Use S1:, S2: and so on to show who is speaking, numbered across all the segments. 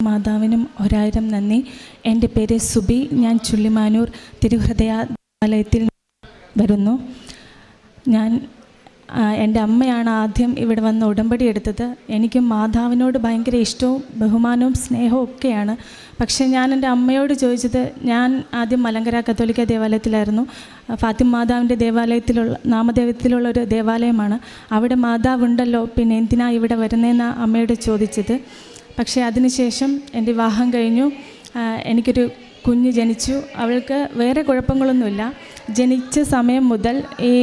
S1: മാതാവിനും 1000 നന്ദി. എൻ്റെ പേര് സുബി. ഞാൻ ചുള്ളിമാനൂർ തിരുഹൃദയ ദേവാലയത്തിൽ വരുന്നു. എൻ്റെ അമ്മയാണ് ആദ്യം ഇവിടെ വന്ന് ഉടമ്പടി എടുത്തത്. എനിക്ക് മാതാവിനോട് ഭയങ്കര ഇഷ്ടവും ബഹുമാനവും സ്നേഹവും ഒക്കെയാണ്. പക്ഷേ ഞാൻ എൻ്റെ അമ്മയോട് ചോദിച്ചത്, ഞാൻ ആദ്യം മലങ്കര കത്തോലിക്ക ദേവാലയത്തിലായിരുന്നു. ഫാത്തിമ മാതാവിൻ്റെ നാമദേവത്തിലുള്ള ഒരു ദേവാലയമാണ്. അവിടെ മാതാവുണ്ടല്ലോ, പിന്നെ എന്തിനാണ് ഇവിടെ വരുന്നതെന്നാണ് അമ്മയോട് ചോദിച്ചത്. പക്ഷേ അതിനുശേഷം എൻ്റെ വിവാഹം കഴിഞ്ഞു. എനിക്കൊരു കുഞ്ഞ് ജനിച്ചു. അവൾക്ക് വേറെ കുഴപ്പങ്ങളൊന്നുമില്ല. ജനിച്ച സമയം മുതൽ ഈ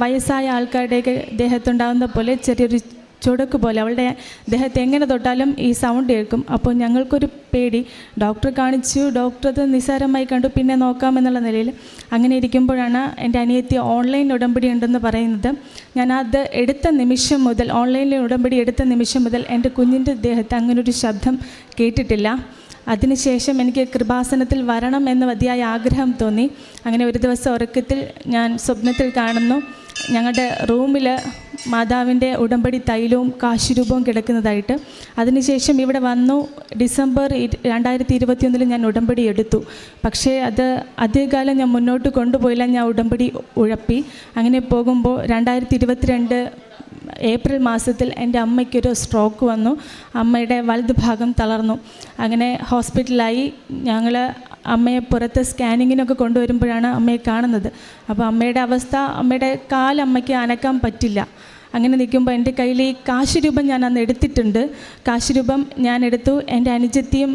S1: വയസ്സായ ആൾക്കാരുടെയൊക്കെ ദേഹത്തുണ്ടാകുന്ന പോലെ ചെറിയൊരു ചുടക്ക് പോലെ അവളുടെ ദേഹത്ത് എങ്ങനെ തൊട്ടാലും ഈ സൗണ്ട് കേൾക്കും. അപ്പോൾ ഞങ്ങൾക്കൊരു പേടി. ഡോക്ടറെ കാണിച്ചു. ഡോക്ടർ അത് നിസ്സാരമായി കണ്ടു. പിന്നെ നോക്കാമെന്നുള്ള നിലയിൽ അങ്ങനെ ഇരിക്കുമ്പോഴാണ് എൻ്റെ അനിയത്തി ഓൺലൈൻ ഉടമ്പടി ഉണ്ടെന്ന് പറയുന്നത്. ഞാനത് എടുത്ത നിമിഷം മുതൽ, ഓൺലൈനിൽ ഉടമ്പടി എടുത്ത നിമിഷം മുതൽ എൻ്റെ കുഞ്ഞിൻ്റെ ദേഹത്ത് അങ്ങനൊരു ശബ്ദം കേട്ടിട്ടില്ല. അതിനുശേഷം എനിക്ക് കൃപാസനത്തിൽ വരണം എന്ന് അതിയായ ആഗ്രഹം തോന്നി. അങ്ങനെ ഒരു ദിവസം ഉറക്കത്തിൽ ഞാൻ സ്വപ്നത്തിൽ കാണുന്നു, ഞങ്ങളുടെ റൂമിൽ മാതാവിൻ്റെ ഉടമ്പടി തൈലവും കാശുരൂപവും കിടക്കുന്നതായിട്ട്. അതിനുശേഷം ഇവിടെ വന്നു. ഡിസംബർ 2021 ഞാൻ ഉടമ്പടി എടുത്തു. പക്ഷേ അത് അധികകാലം ഞാൻ മുന്നോട്ട് കൊണ്ടുപോയില്ല. ഞാൻ ഉടമ്പടി ഉഴപ്പി. അങ്ങനെ പോകുമ്പോൾ 2022 ഏപ്രിൽ മാസത്തിൽ എൻ്റെ അമ്മയ്ക്കൊരു സ്ട്രോക്ക് വന്നു. അമ്മയുടെ വലത് ഭാഗം തളർന്നു. അങ്ങനെ ഹോസ്പിറ്റലായി. ഞങ്ങൾ അമ്മയെ പുറത്ത് സ്കാനിങ്ങിനൊക്കെ കൊണ്ടുവരുമ്പോഴാണ് അമ്മയെ കാണുന്നത്. അപ്പോൾ അമ്മയുടെ അവസ്ഥ, അമ്മയുടെ കാലമ്മയ്ക്ക് അനക്കാൻ പറ്റില്ല. അങ്ങനെ നിൽക്കുമ്പോൾ എൻ്റെ കയ്യിൽ ഈ കാശുരൂപം ഞാൻ അന്ന് എടുത്തിട്ടുണ്ട്. കാശുരൂപം ഞാൻ എടുത്തു. എൻ്റെ അനുജത്തിയും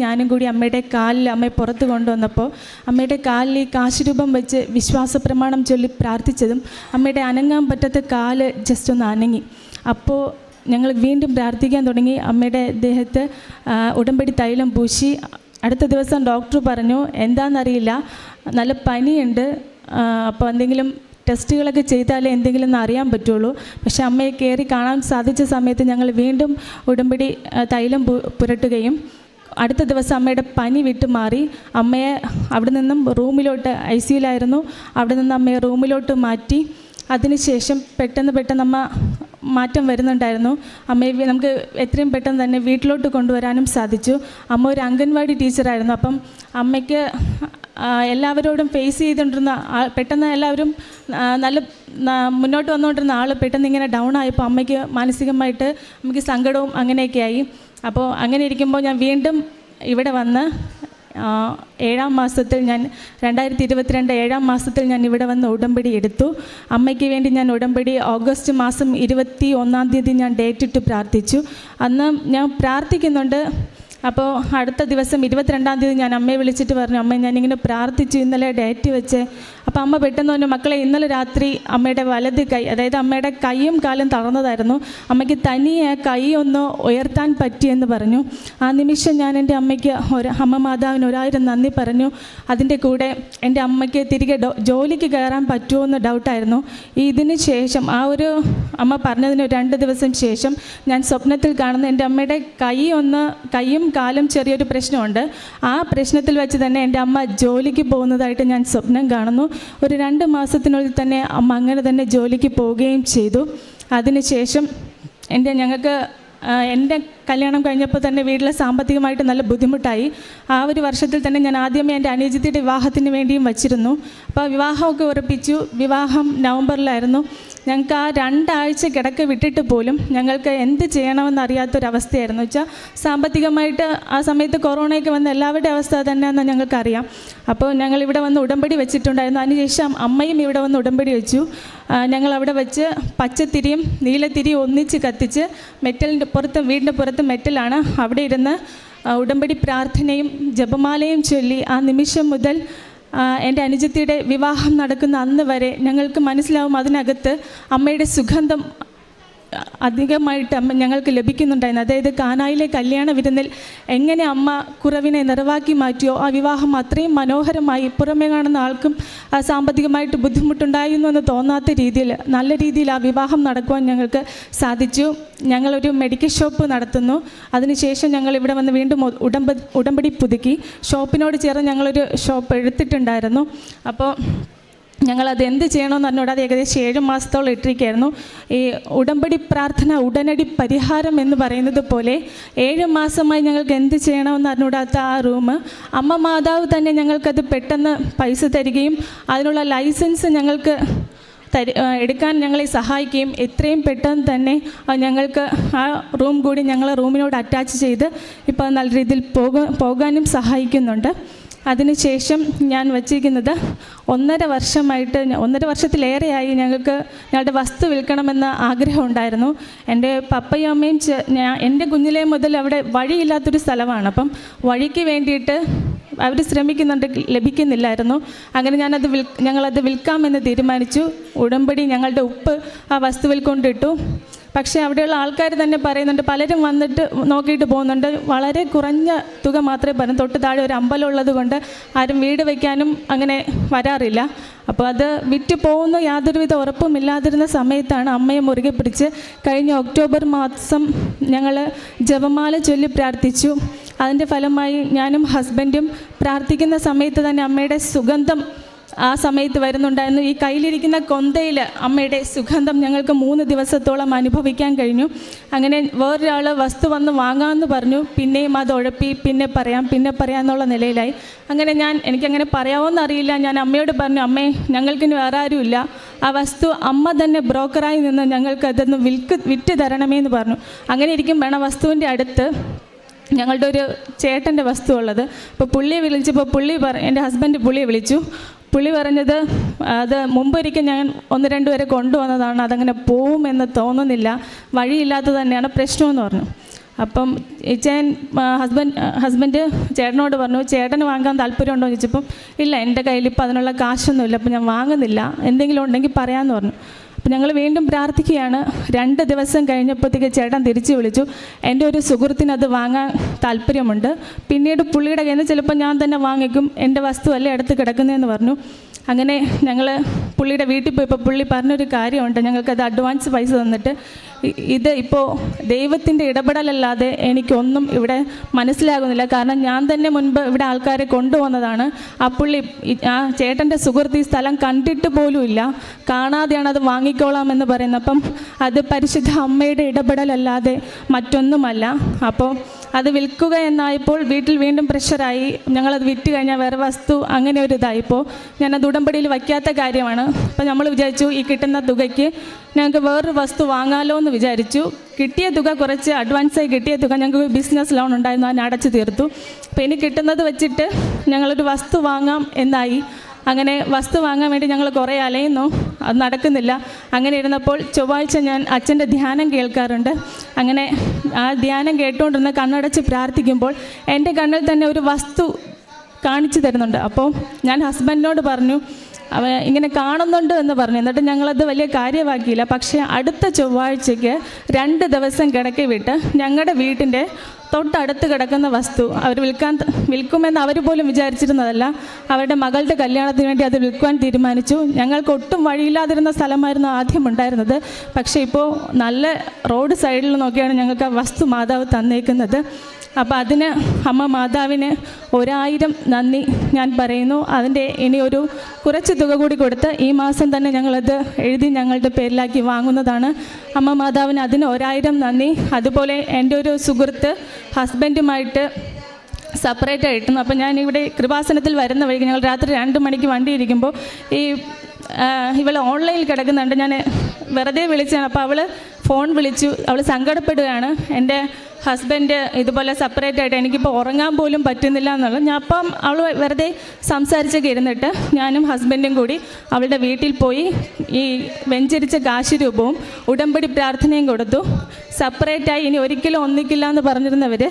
S1: ഞാനും കൂടി അമ്മയുടെ കാലിൽ അമ്മയെ പുറത്ത് കൊണ്ടുവന്നപ്പോൾ അമ്മയുടെ കാലിൽ ഈ കാശുരൂപം വെച്ച് വിശ്വാസ പ്രമാണം ചൊല്ലി പ്രാർത്ഥിച്ചതും അമ്മയുടെ അനങ്ങാൻ പറ്റാത്ത കാല് ജസ്റ്റ് ഒന്ന് അനങ്ങി. അപ്പോൾ ഞങ്ങൾ വീണ്ടും പ്രാർത്ഥിക്കാൻ തുടങ്ങി. അമ്മയുടെ ദേഹത്ത് ഉടമ്പടി തൈലം പൂശി. അടുത്ത ദിവസം ഡോക്ടർ പറഞ്ഞു, എന്താണെന്നറിയില്ല, നല്ല പനിയുണ്ട്, അപ്പോൾ എന്തെങ്കിലും ടെസ്റ്റുകളൊക്കെ ചെയ്താലേ എന്തെങ്കിലും ഒന്ന് അറിയാൻ പറ്റുള്ളൂ. പക്ഷെ അമ്മയെ കയറി കാണാൻ സാധിച്ച സമയത്ത് ഞങ്ങൾ വീണ്ടും ഉടമ്പടി തൈലം പുരട്ടുകയും അടുത്ത ദിവസം അമ്മയുടെ പനി വിട്ട് മാറി. അമ്മയെ അവിടെ നിന്നും റൂമിലോട്ട്, ICUലായിരുന്നു, അവിടെ നിന്ന് അമ്മയെ റൂമിലോട്ട് മാറ്റി. അതിനുശേഷം പെട്ടെന്ന് അമ്മ മാറ്റം വരുന്നുണ്ടായിരുന്നു. അമ്മയെ നമുക്ക് എത്രയും പെട്ടെന്ന് തന്നെ വീട്ടിലോട്ട് കൊണ്ടുവരാനും സാധിച്ചു. അമ്മ ഒരു അംഗൻവാടി ടീച്ചറായിരുന്നു. അപ്പം അമ്മയ്ക്ക് എല്ലാവരോടും ഫേസ് ചെയ്തുകൊണ്ടിരുന്ന പെട്ടെന്ന് എല്ലാവരും നല്ല മുന്നോട്ട് വന്നുകൊണ്ടിരുന്ന ആൾ പെട്ടെന്ന് ഇങ്ങനെ ഡൗൺ ആയപ്പോൾ അമ്മയ്ക്ക് മാനസികമായിട്ട് അമ്മയ്ക്ക് സങ്കടവും അങ്ങനെയൊക്കെ ആയി. അപ്പോൾ അങ്ങനെ ഇരിക്കുമ്പോൾ ഞാൻ വീണ്ടും ഇവിടെ വന്ന് 7-ാം മാസത്തിൽ, ഞാൻ 2022 7-ാം മാസത്തിൽ ഞാൻ ഇവിടെ വന്ന് ഉടമ്പടി എടുത്തു. അമ്മയ്ക്ക് വേണ്ടി ഞാൻ ഉടമ്പടി ഓഗസ്റ്റ് മാസം 21-ാം തീയതി ഞാൻ ഡേറ്റ് ഇട്ട് പ്രാർത്ഥിച്ചു. അന്ന് ഞാൻ പ്രാർത്ഥിക്കുന്നുണ്ട്. അപ്പോൾ അടുത്ത ദിവസം 22-ാം തീയതി ഞാൻ അമ്മയെ വിളിച്ചിട്ട് പറഞ്ഞു, അമ്മ ഞാനിങ്ങനെ പ്രാർത്ഥിച്ചു, ഇന്നലെ ഡേറ്റ് വെച്ച്. അപ്പോൾ അമ്മ പെട്ടെന്ന് പറഞ്ഞു, മക്കളെ ഇന്നലെ രാത്രി അമ്മയുടെ വലത് കൈ, അതായത് അമ്മയുടെ കൈയും കാലും തളർന്നതായിരുന്നു, അമ്മയ്ക്ക് തനിയെ കൈ ഒന്ന് ഉയർത്താൻ പറ്റിയെന്ന് പറഞ്ഞു. ആ നിമിഷം ഞാൻ എൻ്റെ അമ്മയ്ക്ക് അമ്മ മാതാവിന് 1000 നന്ദി പറഞ്ഞു. അതിൻ്റെ കൂടെ എൻ്റെ അമ്മയ്ക്ക് തിരികെ ജോലിക്ക് കയറാൻ പറ്റുമോ എന്ന് ഡൗട്ടായിരുന്നു. ഇതിന് ശേഷം ആ ഒരു അമ്മ പറഞ്ഞതിന് 2 ദിവസം ശേഷം ഞാൻ സ്വപ്നത്തിൽ കാണുന്ന എൻ്റെ അമ്മയുടെ കൈയും കാലും ചെറിയൊരു പ്രശ്നമുണ്ട്. ആ പ്രശ്നത്തിൽ വെച്ച് തന്നെ എൻ്റെ അമ്മ ജോലിക്ക് പോകുന്നതായിട്ട് ഞാൻ സ്വപ്നം കാണുന്നു. ഒരു 2 മാസത്തിനുള്ളിൽ തന്നെ അമ്മ അങ്ങനെ തന്നെ ജോലിക്ക് പോവുകയും ചെയ്തു. അതിനുശേഷം എൻ്റെ കല്യാണം കഴിഞ്ഞപ്പോൾ തന്നെ വീട്ടിൽ സാമ്പത്തികമായിട്ട് നല്ല ബുദ്ധിമുട്ടായി. ആ ഒരു വർഷത്തിൽ തന്നെ ഞാൻ ആദ്യമേ എൻ്റെ അനുജത്തിയുടെ വിവാഹത്തിന് വേണ്ടിയും വച്ചിരുന്നു. അപ്പോൾ വിവാഹമൊക്കെ ഉറപ്പിച്ചു. വിവാഹം നവംബറിലായിരുന്നു. ഞങ്ങൾക്ക് ആ 2 ആഴ്ച കിടക്ക വിട്ടിട്ട് പോലും ഞങ്ങൾക്ക് എന്ത് ചെയ്യണമെന്നറിയാത്തൊരവസ്ഥയായിരുന്നു. വെച്ചാൽ സാമ്പത്തികമായിട്ട് ആ സമയത്ത് കൊറോണയൊക്കെ വന്ന എല്ലാവരുടെ അവസ്ഥ തന്നെയെന്ന് ഞങ്ങൾക്കറിയാം. അപ്പോൾ ഞങ്ങളിവിടെ വന്ന് ഉടമ്പടി വെച്ചിട്ടുണ്ടായിരുന്നു. അതിനുശേഷം അമ്മയും ഇവിടെ വന്ന് ഉടമ്പടി വെച്ചു. ഞങ്ങളവിടെ വെച്ച് പച്ചത്തിരിയും നീലത്തിരിയും ഒന്നിച്ച് കത്തിച്ച് മെറ്റലിൻ്റെ പുറത്ത്, വീടിൻ്റെ പുറത്ത് മെറ്റലാണ്, അവിടെ ഇരുന്ന് ഉടമ്പടി പ്രാർത്ഥനയും ജപമാലയും ചൊല്ലി ആ നിമിഷം മുതൽ എൻ്റെ അനുജത്തിയുടെ വിവാഹം നടക്കുന്ന അന്ന് വരെ ഞങ്ങൾക്ക് മനസ്സിലാവും അതിനകത്ത് അമ്മയുടെ സുഗന്ധം അധികമായിട്ട് ഞങ്ങൾക്ക് ലഭിക്കുന്നുണ്ടായിരുന്നു. അതായത് കാനായിലെ കല്യാണ വിരുന്നിൽ എങ്ങനെ അമ്മ കുറവിനെ നിറവാക്കി മാറ്റിയോ ആ വിവാഹം അത്രയും മനോഹരമായി, പുറമേ കാണുന്ന ആൾക്കും സാമ്പത്തികമായിട്ട് ബുദ്ധിമുട്ടുണ്ടായിരുന്നു എന്ന് തോന്നാത്ത രീതിയിൽ നല്ല രീതിയിൽ ആ വിവാഹം നടക്കുവാൻ ഞങ്ങൾക്ക് സാധിച്ചു. ഞങ്ങളൊരു മെഡിക്കൽ ഷോപ്പ് നടത്തുന്നു. അതിനുശേഷം ഞങ്ങൾ ഇവിടെ വന്ന് വീണ്ടും ഉടമ്പടി പുതുക്കി. ഷോപ്പിനോട് ചേർന്ന് ഞങ്ങളൊരു ഷോപ്പ് എടുത്തിട്ടുണ്ടായിരുന്നു. അപ്പോൾ ഞങ്ങളത് എന്ത് ചെയ്യണമെന്ന് അറിഞ്ഞൂടാ. അത് ഏകദേശം 7 മാസത്തോളം ഇട്ടിരിക്കുകയായിരുന്നു. ഈ ഉടമ്പടി പ്രാർത്ഥന ഉടനടി പരിഹാരം എന്ന് പറയുന്നത് പോലെ 7 മാസമായി ഞങ്ങൾക്ക് എന്ത് ചെയ്യണമെന്ന് അറിഞ്ഞൂടാത്ത ആ റൂം അമ്മ മാതാവ് തന്നെ ഞങ്ങൾക്കത് പെട്ടെന്ന് പൈസ തരികയും അതിനുള്ള ലൈസൻസ് ഞങ്ങൾക്ക് എടുക്കാൻ ഞങ്ങളെ സഹായിക്കുകയും എത്രയും പെട്ടെന്ന് തന്നെ ഞങ്ങൾക്ക് ആ റൂം കൂടി ഞങ്ങളെ റൂമിനോട് അറ്റാച്ച് ചെയ്ത് ഇപ്പോൾ നല്ല രീതിയിൽ പോകാനും സഹായിക്കുന്നുണ്ട്. അതിനുശേഷം ഞാൻ വച്ചിരിക്കുന്നത് 1.5 വർഷമായിട്ട് 1.5 വർഷത്തിലേറെയായി ഞങ്ങളുടെ വസ്തു വിൽക്കണമെന്ന ആഗ്രഹം ഉണ്ടായിരുന്നു. എൻ്റെ പപ്പയും അമ്മയും എൻ്റെ കുഞ്ഞിലേ മുതൽ അവിടെ വഴിയില്ലാത്തൊരു സ്ഥലമാണ്. അപ്പം വഴിക്ക് വേണ്ടിയിട്ട് അവർ ശ്രമിക്കുന്നുണ്ട്, ലഭിക്കുന്നില്ലായിരുന്നു. അങ്ങനെ ഞങ്ങളത് വിൽക്കാമെന്ന് തീരുമാനിച്ചു. ഉടമ്പടി ഞങ്ങളുടെ ഉപ്പ് ആ വസ്തുവിൽ കൊണ്ടിട്ടു. പക്ഷേ അവിടെയുള്ള ആൾക്കാർ തന്നെ പറയുന്നുണ്ട്, പലരും വന്നിട്ട് നോക്കിയിട്ട് പോകുന്നുണ്ട്, വളരെ കുറഞ്ഞ തുക മാത്രമേ പറയും. തൊട്ട് താഴെ ഒരു അമ്പലം ഉള്ളത് കൊണ്ട് ആരും വീട് വയ്ക്കാനും അങ്ങനെ വരാറില്ല. അപ്പോൾ അത് വിറ്റ് പോകുന്ന യാതൊരുവിധ ഉറപ്പുമില്ലാതിരുന്ന സമയത്താണ് അമ്മയെ മുറുകെ പിടിച്ച് കഴിഞ്ഞ ഒക്ടോബർ മാസം ഞങ്ങൾ ജപമാല ചൊല്ലി പ്രാർത്ഥിച്ചു. അതിൻ്റെ ഫലമായി ഞാനും ഹസ്ബൻഡും പ്രാർത്ഥിക്കുന്ന സമയത്ത് തന്നെ അമ്മയുടെ സുഗന്ധം ആ സമയത്ത് വരുന്നുണ്ടായിരുന്നു. ഈ കയ്യിലിരിക്കുന്ന കൊന്തയിൽ അമ്മയുടെ സുഗന്ധം ഞങ്ങൾക്ക് 3 ദിവസത്തോളം അനുഭവിക്കാൻ കഴിഞ്ഞു. അങ്ങനെ വേറൊരാൾ വസ്തു വന്ന് വാങ്ങാമെന്ന് പറഞ്ഞു. പിന്നെയും അത് ഉഴപ്പി പിന്നെ പറയാം എന്നുള്ള നിലയിലായി. അങ്ങനെ എനിക്കങ്ങനെ പറയാമോന്നറിയില്ല. ഞാൻ അമ്മയോട് പറഞ്ഞു, അമ്മേ ഞങ്ങൾക്കിനി വേറെ ആരുമില്ല, ആ വസ്തു അമ്മ തന്നെ ബ്രോക്കറായി നിന്ന് ഞങ്ങൾക്കതൊന്ന് വിറ്റ് തരണമേ എന്ന് പറഞ്ഞു. അങ്ങനെ ഇരിക്കുമ്പോഴാണ് വസ്തുവിൻ്റെ അടുത്ത് ഞങ്ങളുടെ ഒരു ചേട്ടൻ്റെ വസ്തു ഉള്ളത്. അപ്പോൾ പുള്ളിയെ വിളിച്ചപ്പോൾ എൻ്റെ ഹസ്ബൻഡ് പുള്ളിയെ വിളിച്ചു. പുള്ളി പറഞ്ഞത്, അത് മുമ്പൊരിക്കൽ ഞാൻ 1-2 പേരെ കൊണ്ടുവന്നതാണ്, അതങ്ങനെ പോവുമെന്ന് തോന്നുന്നില്ല, വഴിയില്ലാത്തത് തന്നെയാണ് പ്രശ്നമെന്ന് പറഞ്ഞു. അപ്പം ഹസ്ബൻഡ് ചേട്ടനോട് പറഞ്ഞു, ചേട്ടന് വാങ്ങാൻ താല്പര്യമുണ്ടോ എന്ന് ചോദിച്ചപ്പം ഇല്ല, എൻ്റെ കയ്യിൽ ഇപ്പം അതിനുള്ള കാശൊന്നുമില്ല, അപ്പം ഞാൻ വാങ്ങുന്നില്ല, എന്തെങ്കിലും ഉണ്ടെങ്കിൽ പറയാമെന്ന് പറഞ്ഞു. അപ്പം ഞങ്ങൾ വീണ്ടും പ്രാർത്ഥിക്കുകയാണ്. 2 ദിവസം കഴിഞ്ഞപ്പോഴത്തേക്ക് ചേട്ടൻ തിരിച്ചു വിളിച്ചു, എൻ്റെ ഒരു സുഹൃത്തിന് അത് വാങ്ങാൻ താല്പര്യമുണ്ട്, പിന്നീട് പുള്ളിയുടെ കയ്യിൽ നിന്ന് ചിലപ്പോൾ ഞാൻ തന്നെ വാങ്ങിക്കും, എൻ്റെ വസ്തു അല്ലേ അടുത്ത് കിടക്കുന്നതെന്ന് പറഞ്ഞു. അങ്ങനെ ഞങ്ങൾ പുള്ളിയുടെ വീട്ടിൽ പോയപ്പോൾ പുള്ളി പറഞ്ഞൊരു കാര്യമുണ്ട്, ഞങ്ങൾക്കത് അഡ്വാൻസ് പൈസ തന്നിട്ട് ഇത് ഇപ്പോൾ ദൈവത്തിൻ്റെ ഇടപെടലല്ലാതെ എനിക്കൊന്നും ഇവിടെ മനസ്സിലാകുന്നില്ല, കാരണം ഞാൻ തന്നെ മുൻപ് ഇവിടെ ആൾക്കാരെ കൊണ്ടുവന്നതാണ്. ആ ചേട്ടൻ്റെ സുഹൃത്ത് ഈ സ്ഥലം കണ്ടിട്ട് പോലും ഇല്ല, കാണാതെയാണ് അത് വാങ്ങിക്കോളാമെന്ന് പറയുന്നത്. അപ്പം അത് പരിശുദ്ധ അമ്മയുടെ ഇടപെടലല്ലാതെ മറ്റൊന്നുമല്ല. അപ്പോൾ അത് വിൽക്കുക എന്നായപ്പോൾ വീട്ടിൽ വീണ്ടും പ്രഷറായി. ഞങ്ങളത് വിറ്റ് കഴിഞ്ഞാൽ വേറെ വസ്തു അങ്ങനെ ഒരു ഇതായിപ്പോൾ ഞാനത് ഉടമ്പടിയിൽ വയ്ക്കാത്ത കാര്യമാണ്. അപ്പോൾ നമ്മൾ വിചാരിച്ചു ഈ കിട്ടുന്ന തുകയ്ക്ക് ഞങ്ങൾക്ക് വേറൊരു വസ്തു വാങ്ങാമല്ലോ എന്ന് വിചാരിച്ചു. കിട്ടിയ തുക കുറച്ച് അഡ്വാൻസായി കിട്ടിയ തുക ഞങ്ങൾക്ക് ബിസിനസ് ലോൺ ഉണ്ടായിരുന്നു, അതിന് അടച്ചു തീർത്തു. അപ്പോൾ ഇനി കിട്ടുന്നത് വെച്ചിട്ട് ഞങ്ങളൊരു വസ്തു വാങ്ങാം എന്നായി. അങ്ങനെ വസ്തു വാങ്ങാൻ വേണ്ടി ഞങ്ങൾ കുറേ അലയുന്നു, അത് നടക്കുന്നില്ല. അങ്ങനെ ഇരുന്നപ്പോൾ ചൊവ്വാഴ്ച ഞാൻ അച്ഛൻ്റെ ധ്യാനം കേൾക്കാറുണ്ട്. അങ്ങനെ ആ ധ്യാനം കേട്ടുകൊണ്ടിരുന്ന് കണ്ണടച്ച് പ്രാർത്ഥിക്കുമ്പോൾ എൻ്റെ കണ്ണിൽ തന്നെ ഒരു വസ്തു കാണിച്ചു തരുന്നുണ്ട്. അപ്പോൾ ഞാൻ ഹസ്ബൻഡിനോട് പറഞ്ഞു, ഇങ്ങനെ കാണുന്നുണ്ട് എന്ന് പറഞ്ഞു. എന്നിട്ട് ഞങ്ങളത് വലിയ കാര്യമാക്കിയില്ല. പക്ഷേ അടുത്ത ചൊവ്വാഴ്ചയ്ക്ക് 2 ദിവസം കിടക്കി വിട്ട് ഞങ്ങളുടെ വീട്ടിൻ്റെ തൊട്ടടുത്ത് കിടക്കുന്ന വസ്തു അവർ വിൽക്കുമെന്ന് അവർ പോലും വിചാരിച്ചിരുന്നതല്ല. അവരുടെ മകളുടെ കല്യാണത്തിന് വേണ്ടി അത് വിൽക്കുവാൻ തീരുമാനിച്ചു. ഞങ്ങൾക്ക് ഒട്ടും വഴിയില്ലാതിരുന്ന സ്ഥലമായിരുന്നു ആദ്യം ഉണ്ടായിരുന്നത്. പക്ഷേ ഇപ്പോൾ നല്ല റോഡ് സൈഡിൽ നോക്കിയാണ് ഞങ്ങൾക്ക് ആ വസ്തു മാതാവ് തന്നേക്കുന്നത്. അപ്പോൾ അതിന് അമ്മ മാതാവിന് 1000 നന്ദി ഞാൻ പറയുന്നു. അതിൻ്റെ ഇനി ഒരു കുറച്ച് തുക കൂടി കൊടുത്ത് ഈ മാസം തന്നെ ഞങ്ങളത് എഴുതി ഞങ്ങളുടെ പേരിലാക്കി വാങ്ങുന്നതാണ്. അമ്മ മാതാവിന് അതിന് 1000 നന്ദി. അതുപോലെ എൻ്റെ ഒരു സുഹൃത്ത് ഹസ്ബൻഡുമായിട്ട് സെപ്പറേറ്റ് ആയിരുന്നു. അപ്പോൾ ഞാനിവിടെ കൃപാസനത്തിൽ വരുന്ന വഴിക്ക് ഞങ്ങൾ രാത്രി 2 മണിക്ക് വണ്ടി ഇരിക്കുമ്പോൾ ഇവൾ ഓൺലൈനിൽ കിടക്കുന്നുണ്ട്. ഞാൻ വെറുതെ വിളിച്ചാണ്. അപ്പോൾ അവൾ ഫോൺ വിളിച്ചു, അവൾ സങ്കടപ്പെടുകയാണ്, എൻ്റെ ഹസ്ബൻഡ് ഇതുപോലെ സെപ്പറേറ്റ് ആയിട്ട് എനിക്കിപ്പോൾ ഉറങ്ങാൻ പോലും പറ്റുന്നില്ല എന്നുള്ളത്. ഞാൻ അപ്പം അവൾ വെറുതെ സംസാരിച്ചൊക്കെ ഇരുന്നിട്ട് ഞാനും ഹസ്ബൻഡും കൂടി അവളുടെ വീട്ടിൽ പോയി ഈ വെഞ്ചരിച്ച കാശ് രൂപവും ഉടമ്പടി പ്രാർത്ഥനയും കൊടുത്തു. സെപ്പറേറ്റായി ഇനി ഒരിക്കലും ഒന്നിക്കില്ല എന്ന് പറഞ്ഞിരുന്നവർ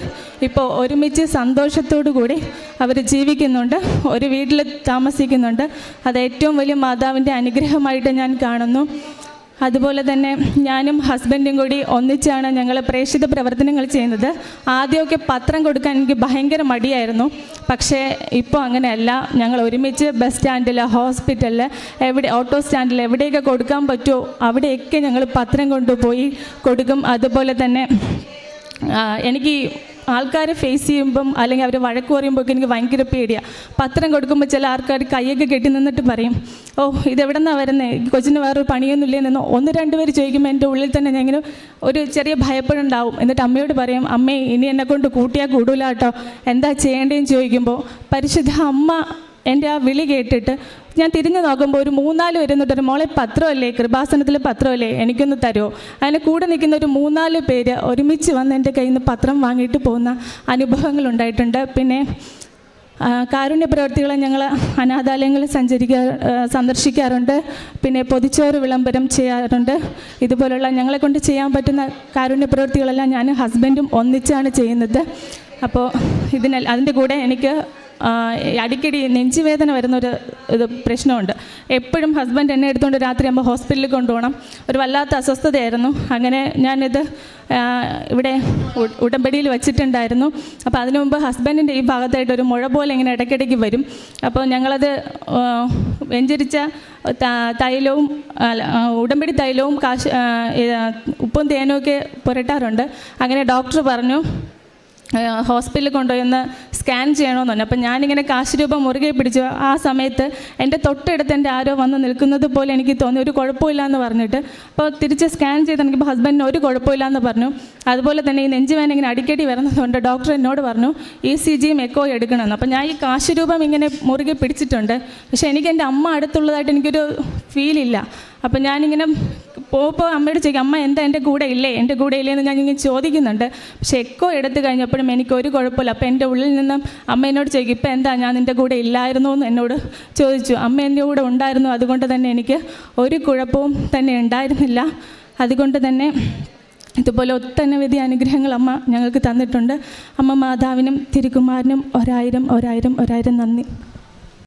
S1: ഇപ്പോൾ ഒരുമിച്ച് സന്തോഷത്തോടു കൂടി അവർ ജീവിക്കുന്നുണ്ട്, ഒരു വീട്ടിൽ താമസിക്കുന്നുണ്ട്. അത് ഏറ്റവും വലിയ മാതാവിൻ്റെ അനുഗ്രഹമായിട്ട് ഞാൻ കാണുന്നു. അതുപോലെ തന്നെ ഞാനും ഹസ്ബൻഡും കൂടി ഒന്നിച്ചാണ് ഞങ്ങൾ പ്രേക്ഷിത പ്രവർത്തനങ്ങൾ ചെയ്യുന്നത്. ആദ്യമൊക്കെ പത്രം കൊടുക്കാൻ എനിക്ക് ഭയങ്കര മടിയായിരുന്നു. പക്ഷേ ഇപ്പോൾ അങ്ങനെയല്ല. ഞങ്ങൾ ഒരുമിച്ച് ബസ് സ്റ്റാൻഡിൽ, ഹോസ്പിറ്റലിൽ, ഓട്ടോ സ്റ്റാൻഡിൽ എവിടെയൊക്കെ കൊടുക്കാൻ പറ്റുമോ അവിടെയൊക്കെ ഞങ്ങൾ പത്രം കൊണ്ടുപോയി കൊടുക്കും. അതുപോലെ തന്നെ എനിക്ക് ആൾക്കാരെ ഫേസ് ചെയ്യുമ്പം അല്ലെങ്കിൽ അവർ വഴക്ക് പറയുമ്പോൾ എനിക്ക് ഭയങ്കര പേടിയാണ്. പത്രം കൊടുക്കുമ്പോൾ ചില ആൾക്കാർ കൈയൊക്കെ കെട്ടി നിന്നിട്ട് പറയും, ഓ ഇതെവിടെ നിന്നാണ് വരുന്നത്, കൊച്ചിന് വേറൊരു പണിയൊന്നും ഇല്ലെന്നോ 1-2 പേര് ചോദിക്കുമ്പോൾ എൻ്റെ ഉള്ളിൽ തന്നെ ഞാൻ ഇങ്ങനെ ഒരു ചെറിയ ഭയപ്പെടുണ്ടാവും. എന്നിട്ട് അമ്മയോട് പറയും, അമ്മേ ഇനി എന്നെക്കൊണ്ട് കൂട്ടിയാൽ കൂടൂല കേട്ടോ, എന്താ ചെയ്യേണ്ടതെന്ന് ചോദിക്കുമ്പോൾ പരിശുദ്ധ അമ്മ എൻ്റെ ആ വിളി കേട്ടിട്ട് ഞാൻ തിരിഞ്ഞു നോക്കുമ്പോൾ ഒരു 3-4 വരുന്നിട്ട്, മോളെ പത്രമല്ലേ, കൃപാസനത്തിൽ പത്രമല്ലേ, എനിക്കൊന്ന് തരുമോ. അതിന് കൂടെ നിൽക്കുന്ന ഒരു 3-4 പേര് ഒരുമിച്ച് വന്ന് എൻ്റെ കയ്യിൽ നിന്ന് പത്രം വാങ്ങിയിട്ട് പോകുന്ന അനുഭവങ്ങളുണ്ടായിട്ടുണ്ട്. പിന്നെ കാരുണ്യ പ്രവർത്തികളെ ഞങ്ങൾ അനാഥാലയങ്ങളിൽ സന്ദർശിക്കാറുണ്ട്. പിന്നെ പൊതിച്ചോറ് വിളംബരം ചെയ്യാറുണ്ട്. ഇതുപോലുള്ള ഞങ്ങളെ കൊണ്ട് ചെയ്യാൻ പറ്റുന്ന കാരുണ്യ പ്രവർത്തികളെല്ലാം ഞാൻ ഹസ്ബൻഡും ഒന്നിച്ചാണ് ചെയ്യുന്നത്. അപ്പോൾ അതിൻ്റെ കൂടെ എനിക്ക് അടിക്കടി നെഞ്ചുവേദന വരുന്നൊരു പ്രശ്നമുണ്ട്. എപ്പോഴും ഹസ്ബൻഡ് എന്നെ എടുത്തുകൊണ്ട് രാത്രിയാകുമ്പോൾ ഹോസ്പിറ്റലിൽ കൊണ്ടുപോകണം. ഒരു വല്ലാത്ത അസ്വസ്ഥതയായിരുന്നു. അങ്ങനെ ഞാനിത് ഇവിടെ ഉടമ്പടിയിൽ വച്ചിട്ടുണ്ടായിരുന്നു. അപ്പോൾ അതിനു മുമ്പ് ഹസ്ബൻഡിൻ്റെ ഈ ഭാഗത്തായിട്ട് ഒരു മുഴ പോലെ ഇങ്ങനെ ഇടയ്ക്കിടയ്ക്ക് വരും. അപ്പോൾ ഞങ്ങളത് വെഞ്ചരിച്ച തൈലവും ഉടമ്പടി തൈലവും ഉപ്പും തേനും ഒക്കെ പുരട്ടാറുണ്ട്. അങ്ങനെ ഡോക്ടർ പറഞ്ഞു ഹോസ്പിറ്റലിൽ കൊണ്ടുപോയി സ്കാൻ ചെയ്യണമെന്ന് പറഞ്ഞു. അപ്പം ഞാനിങ്ങനെ കാശ് രൂപ മുറുകെ പിടിച്ചു. ആ സമയത്ത് എൻ്റെ തൊട്ടടുത്ത് എൻ്റെ ആരോ വന്ന് നിൽക്കുന്നത് പോലെ എനിക്ക് തോന്നി, ഒരു കുഴപ്പമില്ല എന്ന് പറഞ്ഞിട്ട്. അപ്പോൾ തിരിച്ച് സ്കാൻ ചെയ്തെനിക്കിപ്പോൾ ഹസ്ബൻഡിന് ഒരു കുഴപ്പമില്ല എന്ന് പറഞ്ഞു. അതുപോലെ തന്നെ ഈ നെഞ്ചുവേദന ഇങ്ങനെ അടിക്കടി വരുന്നതുകൊണ്ട് ഡോക്ടർ എന്നോട് പറഞ്ഞു ECGയും എക്കോ എടുക്കണമെന്ന്. അപ്പോൾ ഞാൻ ഈ കാശ് രൂപം ഇങ്ങനെ മുറുകെ പിടിച്ചിട്ടുണ്ട്. പക്ഷേ എനിക്ക് എൻ്റെ അമ്മ അടുത്തുള്ളതായിട്ട് എനിക്കൊരു ഫീലില്ല. അപ്പം ഞാനിങ്ങനെ പോകുമ്പോൾ അമ്മയോട് ചോദിക്കും, അമ്മ എന്താ എൻ്റെ കൂടെ ഇല്ലേ, എൻ്റെ കൂടെ ഇല്ലേ എന്ന് ഞാൻ ഇങ്ങനെ ചോദിക്കുന്നുണ്ട്. പക്ഷേ എക്കോ എടുത്തു കഴിഞ്ഞപ്പോഴും എനിക്കൊരു കുഴപ്പമില്ല. അപ്പോൾ എൻ്റെ ഉള്ളിൽ നിന്നും അമ്മ എന്നോട് ചോദിക്കും, ഇപ്പം എന്താ ഞാൻ നിൻ്റെ കൂടെ ഇല്ലായിരുന്നു എന്ന് എന്നോട് ചോദിച്ചു. അമ്മ എൻ്റെ കൂടെ ഉണ്ടായിരുന്നു, അതുകൊണ്ട് തന്നെ എനിക്ക് ഒരു കുഴപ്പവും തന്നെ ഉണ്ടായിരുന്നില്ല. അതുകൊണ്ട് തന്നെ ഇതുപോലെ ഒട്ടനവധി അനുഗ്രഹങ്ങൾ അമ്മ ഞങ്ങൾക്ക് തന്നിട്ടുണ്ട്. അമ്മ മാതാവിനും തിരുക്കുമാരനും 1000 നന്ദി.